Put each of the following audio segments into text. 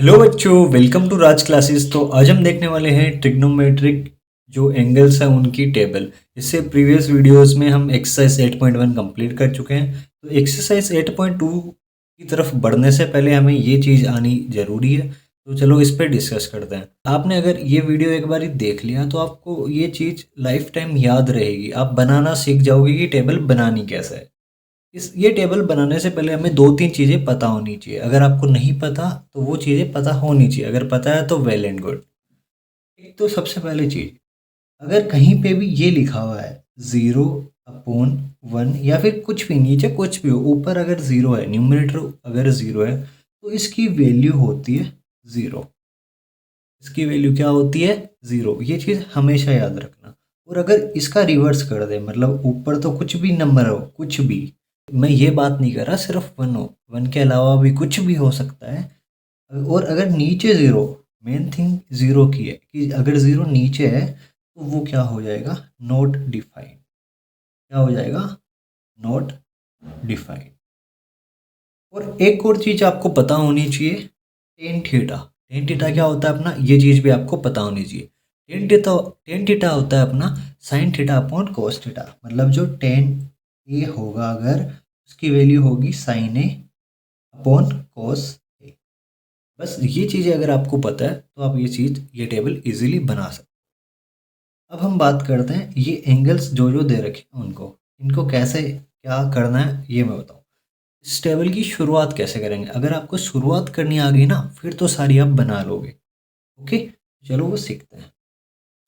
Hello बच्चों, welcome to Raj classes. तो आज हम देखने वाले हैं ट्रिग्नोमेट्रिक जो एंगल्स हैं उनकी टेबल। इससे प्रीवियस वीडियोस में हम एक्सरसाइज 8.1 कंप्लीट कर चुके हैं। तो एक्सरसाइज 8.2 की तरफ बढ़ने से पहले हमें ये चीज़ आनी ज़रूरी है। तो चलो इस पर डिस्कस करते हैं। आपने अगर ये वीडियो एक बार देख लिया तो आपको ये चीज़ लाइफ टाइम याद रहेगी। आप बनाना सीख जाओगे कि टेबल बनानी कैसे है। इस ये टेबल बनाने से पहले हमें 2-3 चीज़ें पता होनी चाहिए। अगर आपको नहीं पता तो वो चीज़ें पता होनी चाहिए, अगर पता है तो वेल एंड गुड। एक तो सबसे पहली चीज़, अगर कहीं पे भी ये लिखा हुआ है 0/1 या फिर कुछ भी नीचे कुछ भी हो, ऊपर अगर 0 है, न्यूमरेटर अगर 0 है तो इसकी वैल्यू होती है 0। इसकी वैल्यू क्या होती है? 0। ये चीज़ हमेशा याद रखना। और अगर इसका रिवर्स कर दे, मतलब ऊपर तो कुछ भी नंबर हो, कुछ भी, मैं ये बात नहीं कर रहा सिर्फ 1 हो, 1 के अलावा भी कुछ भी हो सकता है। और अगर नीचे 0, मेन थिंग 0 की है कि अगर 0 नीचे है तो वो क्या हो जाएगा? Not defined. क्या हो जाएगा? Not defined. और एक और चीज़ आपको पता होनी चाहिए, टेन थीटा। टेन थीटा क्या होता है अपना? ये चीज़ भी आपको पता होनी चाहिए। टेन थीटा होता है अपना sine theta upon cos theta. मतलब जो टेन ए होगा, अगर उसकी वैल्यू होगी साइन ए अपॉन कोस ए। बस ये चीज़ें अगर आपको पता है तो आप ये टेबल इजीली बना सकते हैं। अब हम बात करते हैं ये एंगल्स जो जो दे रखे हैं उनको, इनको कैसे क्या करना है ये मैं बताऊँ। इस टेबल की शुरुआत कैसे करेंगे? अगर आपको शुरुआत करनी आ गई ना, फिर तो सारी आप बना लोगे। ओके, चलो वो सीखते हैं।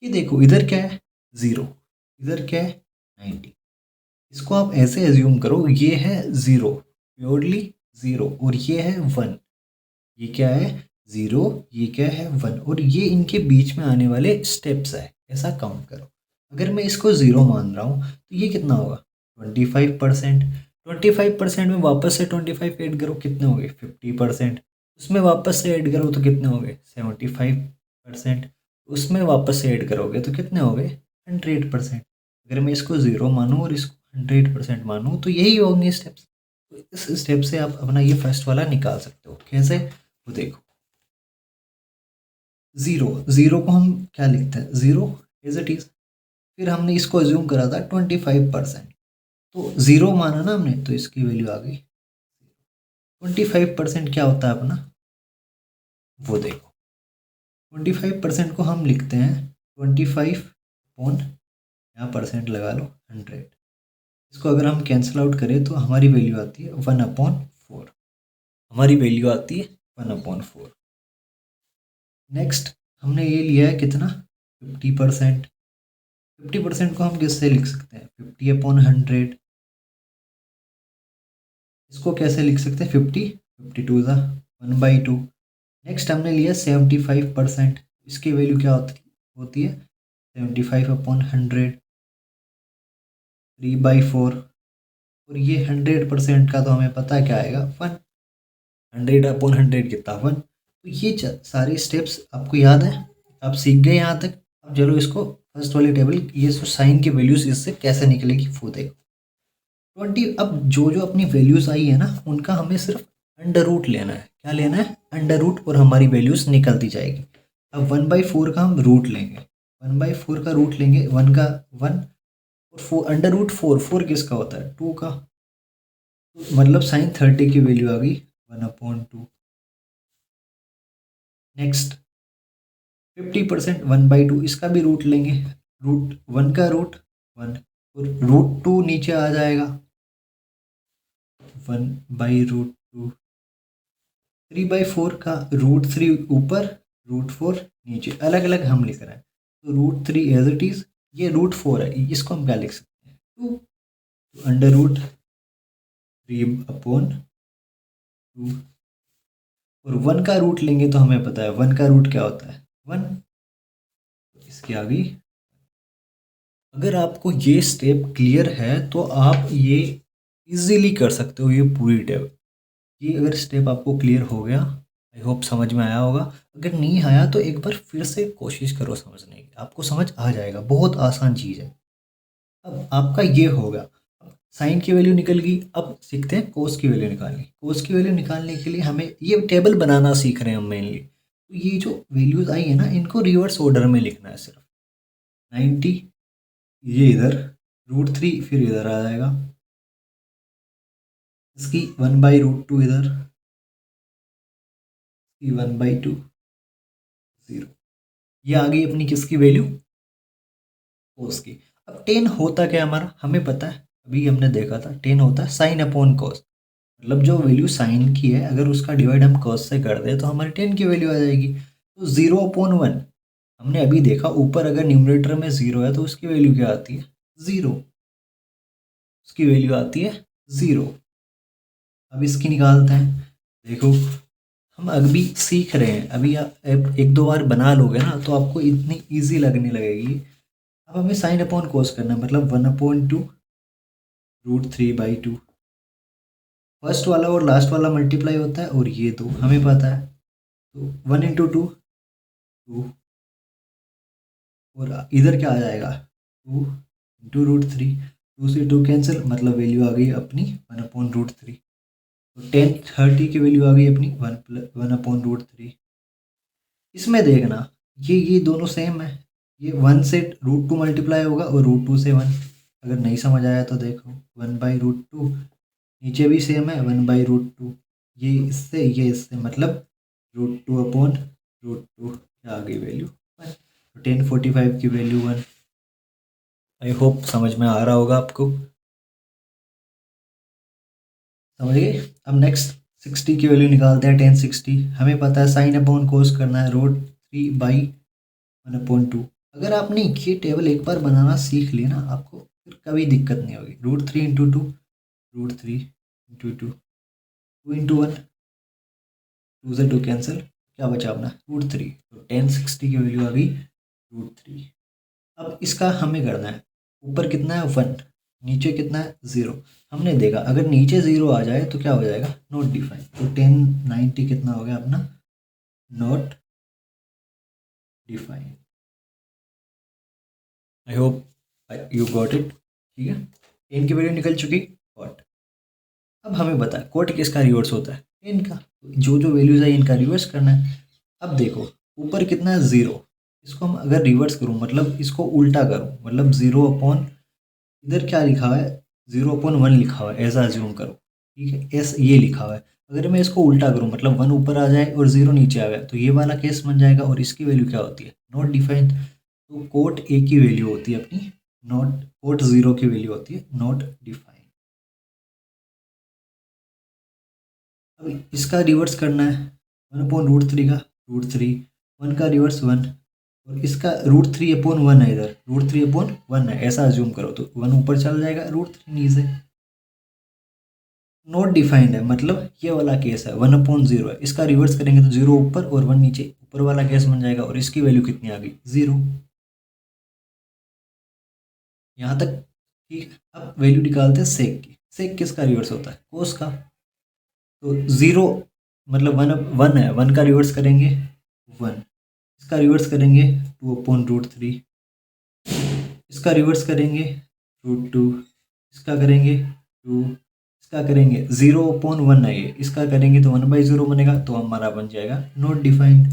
ये देखो, इधर क्या है? 0। इधर क्या है? 90। इसको आप ऐसे एज्यूम करो, ये है 0, प्योरली 0, और ये है 1। ये क्या है? 0, ये क्या है? 1, और ये इनके बीच में आने वाले स्टेप्स है। ऐसा काउंट करो। अगर मैं इसको 0 मान रहा हूँ तो ये कितना होगा? 25%। 25% में वापस से 25 ऐड करो, कितने हो गए? 50%। उसमें वापस से ऐड करो तो कितने हो गए? 75%। उसमें वापस से ऐड करोगे तो कितने हो गए? 100%। अगर मैं इसको 0 मानूँ और इसको 100% मानूँ तो यही होंगे स्टेप्स। तो इस स्टेप से आप अपना ये फर्स्ट वाला निकाल सकते हो। कैसे? वो देखो, 0, 0 को हम क्या लिखते हैं? 0 एज इट इज। फिर हमने इसको अज्यूम करा था 25%। तो 0 माना ना हमने, तो इसकी वैल्यू आ गई। 25% क्या होता है अपना? वो देखो, 25% को हम लिखते हैं 25 अपॉन, यहाँ परसेंट लगा लो, 100। इसको अगर हम कैंसिल आउट करें तो हमारी वैल्यू आती है 1/4। हमारी वैल्यू आती है 1/4। नेक्स्ट, हमने ये लिया है कितना? 50%। 50% को हम किससे लिख सकते हैं? 50/100। इसको कैसे लिख सकते हैं? 50, 52 ज़ा 1/2। नेक्स्ट हमने लिया 75%। इसकी वैल्यू क्या होती है? 75/100, 3/4। और ये 100% का तो हमें पता है क्या आएगा? 1। 100/100 कितना? 1। तो ये सारे स्टेप्स आपको याद है, आप सीख गए यहाँ तक। अब चलो इसको फर्स्ट वाली टेबल, ये साइन की वैल्यूज इससे कैसे निकलेगी वो देखो। 20, अब जो जो अपनी वैल्यूज आई है ना, उनका हमें सिर्फ अंडर रूट लेना है। क्या लेना है? अंडर रूट, और हमारी वैल्यूज निकलती जाएगी। अब 1/4 का हम रूट लेंगे। 1/4 का रूट लेंगे, 1 का 1, और 4 अंडर रूट 4। 4 किसका होता है? 2 का। तो मतलब साइन 30 की वैल्यू आ गई 1/2। नेक्स्ट, 50% 1/2, इसका भी रूट लेंगे। रूट 1 का रूट 1, और √2 नीचे आ जाएगा, 1/√2। 3/4 का √3 ऊपर, √4 नीचे, अलग अलग हम लिख रहे हैं। तो √3 एज इट इज। ये √4 है, इसको हम क्या लिख सकते हैं? 2। Under root 3/2। और 1 का रूट लेंगे तो हमें पता है 1 का रूट क्या होता है? 1। इसकी आ गई। अगर आपको ये स्टेप क्लियर है तो आप ये इजीली कर सकते हो, ये पूरी टेबल। ये अगर स्टेप आपको क्लियर हो गया, आई होप समझ में आया होगा। अगर नहीं आया तो एक बार फिर से कोशिश करो समझने की, आपको समझ आ जाएगा। बहुत आसान चीज़ है। अब आपका ये होगा। साइन की वैल्यू निकल गई। अब सीखते हैं कोस की वैल्यू निकालनी। कोस की वैल्यू निकालने के लिए हमें ये टेबल बनाना सीख रहे हैं हम मेनली। तो ये जो वैल्यूज आई है ना, इनको रिवर्स ऑर्डर में लिखना है सिर्फ। 90 ये इधर, √3 फिर इधर आ जाएगा, इसकी 1/√2 इधर, इसकी 1/2 0। ये आ गई अपनी किसकी वैल्यू, कोस की। अब टेन होता क्या हमारा, हमें पता है, अभी हमने देखा था टेन होता है साइन अपॉन कॉस। मतलब जो वैल्यू साइन की है अगर उसका डिवाइड हम कॉस से कर दें तो हमारी टेन की वैल्यू आ जाएगी। तो 0/1 हमने अभी देखा, ऊपर अगर न्यूमरेटर में 0 है तो उसकी वैल्यू क्या आती है, 0। उसकी वैल्यू आती है 0। अब इसकी निकालते हैं। देखो हम अभी सीख रहे हैं, अभी आप एक दो बार बना लोगे ना तो आपको इतनी इजी लगने लगेगी। अब हमें साइन अपॉन कोस करना है, मतलब 1/2 √3/2। फर्स्ट वाला और लास्ट वाला मल्टीप्लाई होता है और ये दो हमें पता है। तो 1 × 2 2, और इधर क्या आ जाएगा 2 × √3। 2 से 2 कैंसिल, मतलब वैल्यू आ गई अपनी 1/√3। तो 10/30 की वैल्यू आ गई अपनी 1/√3। इसमें देखना ये दोनों सेम है, ये 1 से √2 मल्टीप्लाई होगा और √2 से 1। अगर नहीं समझ आया तो देखो 1/√2, नीचे भी सेम है 1/√2, ये इससे मतलब √2/√2 क्या आ गई वैल्यू 1। तो 1045 की वैल्यू 1। आई होप समझ में आ रहा होगा आपको, समझ गए। अब नेक्स्ट 60 की वैल्यू निकालते हैं। 1060 हमें पता है साइन अपॉन कोस करना है, √3/1/2। अगर आपने ये टेबल एक बार बनाना सीख लिया ना, आपको फिर कभी दिक्कत नहीं होगी। √3 × 2 √3 × 2 2 × 1, 2 से 2 कैंसिल, क्या बचा अपना √3। तो 1060 की वैल्यू आ गई √3। अब इसका हमें करना है, ऊपर कितना है 1, नीचे कितना है 0। हमने देखा अगर नीचे 0 आ जाए तो क्या हो जाएगा, नॉट डिफाइंड। तो 1090 कितना हो गया अपना, not defined. I hope you got it, ठीक है। 10 की वैल्यू निकल चुकी, कॉट। अब हमें पता है कोट किसका रिवर्स होता है, 10 का। जो जो वैल्यूज है इनका रिवर्स करना है। अब देखो ऊपर कितना है 0, इसको हम अगर रिवर्स करूँ मतलब इसको उल्टा करूँ, मतलब 0 इधर क्या लिखा हुआ है 0/1 लिखा हुआ है, ऐसा अज्यूम करो, ठीक है। एस ये लिखा हुआ है, अगर मैं इसको उल्टा करूँ मतलब 1 ऊपर आ जाए और 0 नीचे आ गया तो ये वाला केस बन जाएगा। और इसकी वैल्यू क्या होती है, नॉट डिफाइंड। तो कोट ए की वैल्यू होती है अपनी नॉट, कोट 0 की वैल्यू होती है नॉट डिफाइंड। अब इसका रिवर्स करना है, 1/√3 का √3, 1 का रिवर्स 1, और इसका √3/1 है, इधर √3/1 है, ऐसा अज्यूम करो। तो 1 ऊपर चल जाएगा, √3 नीचे। नॉट डिफाइंड है मतलब ये वाला केस है 1/0 है, इसका रिवर्स करेंगे तो 0 ऊपर और 1 नीचे, ऊपर वाला केस बन जाएगा। और इसकी वैल्यू कितनी आ गई 0, यहाँ तक ठीक। अब वैल्यू निकालते हैं सेक की। सेक किसका रिवर्स होता है, कोस का। तो 0 मतलब 1 है, 1 का रिवर्स करेंगे 1, इसका रिवर्स करेंगे 2/√3, इसका रिवर्स करेंगे √2, इसका करेंगे 2, इसका करेंगे 0/1 है ये, इसका करेंगे तो 1/0 बनेगा। तो हमारा बन जाएगा नॉट डिफाइंड।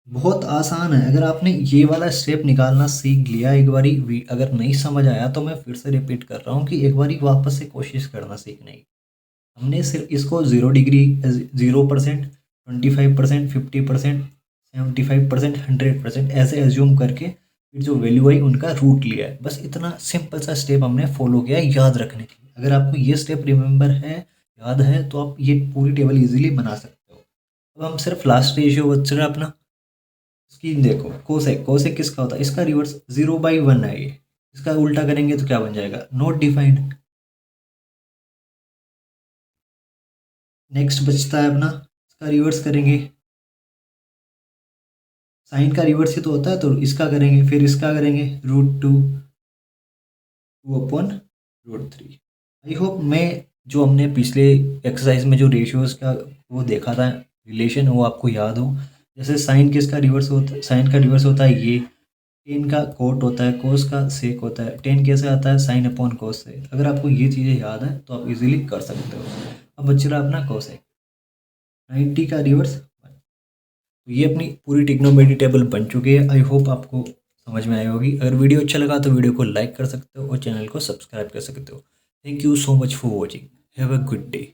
बहुत आसान है, अगर आपने ये वाला स्टेप निकालना सीख लिया एक बारी, अगर नहीं समझ आया तो मैं फिर से रिपीट कर रहा हूँ कि एक बारी वापस से कोशिश करना सीखने की। हमने सिर्फ इसको 0 डिग्री, 0%, 25%, 50%, 75%, 100% ऐसे एज्यूम करके फिर जो वैल्यू आई उनका रूट लिया है। बस इतना सिंपल सा स्टेप हमने फॉलो किया है याद रखने के लिए। अगर आपको ये स्टेप रिमेंबर है, याद है, तो आप ये पूरी टेबल इजीली बना सकते हो। अब हम सिर्फ लास्ट रेशियो बच रहा है अपना, इसकी देखो कोसेक। कोसेक किसका होता है, इसका रिवर्स 0/1 है ये, इसका उल्टा करेंगे तो क्या बन जाएगा, नॉट डिफाइंड। नेक्स्ट बचता है अपना, इसका रिवर्स करेंगे, साइन का रिवर्स ही तो होता है, तो इसका करेंगे, फिर इसका करेंगे √2, 2/√3। आई होप मैं जो हमने पिछले एक्सरसाइज में जो रेशियोज का वो देखा था रिलेशन, वो आपको याद हो। जैसे साइन किसका रिवर्स होता है, साइन का रिवर्स होता है ये, टेन का कोट होता है, कोस का सेक होता है, टेन कैसे आता है, साइन अपॉन कोस से। अगर आपको ये चीज़ें याद है तो आप इजीली कर सकते हो। अब बच रहा अपना कोसेक, 90 का रिवर्स 1। तो ये अपनी पूरी ट्रिग्नोमेट्री टेबल बन चुकी है। आई होप आपको समझ में आई होगी। अगर वीडियो अच्छा लगा तो वीडियो को लाइक कर सकते हो और चैनल को सब्सक्राइब कर सकते हो। Thank you so much for watching. Have a good day.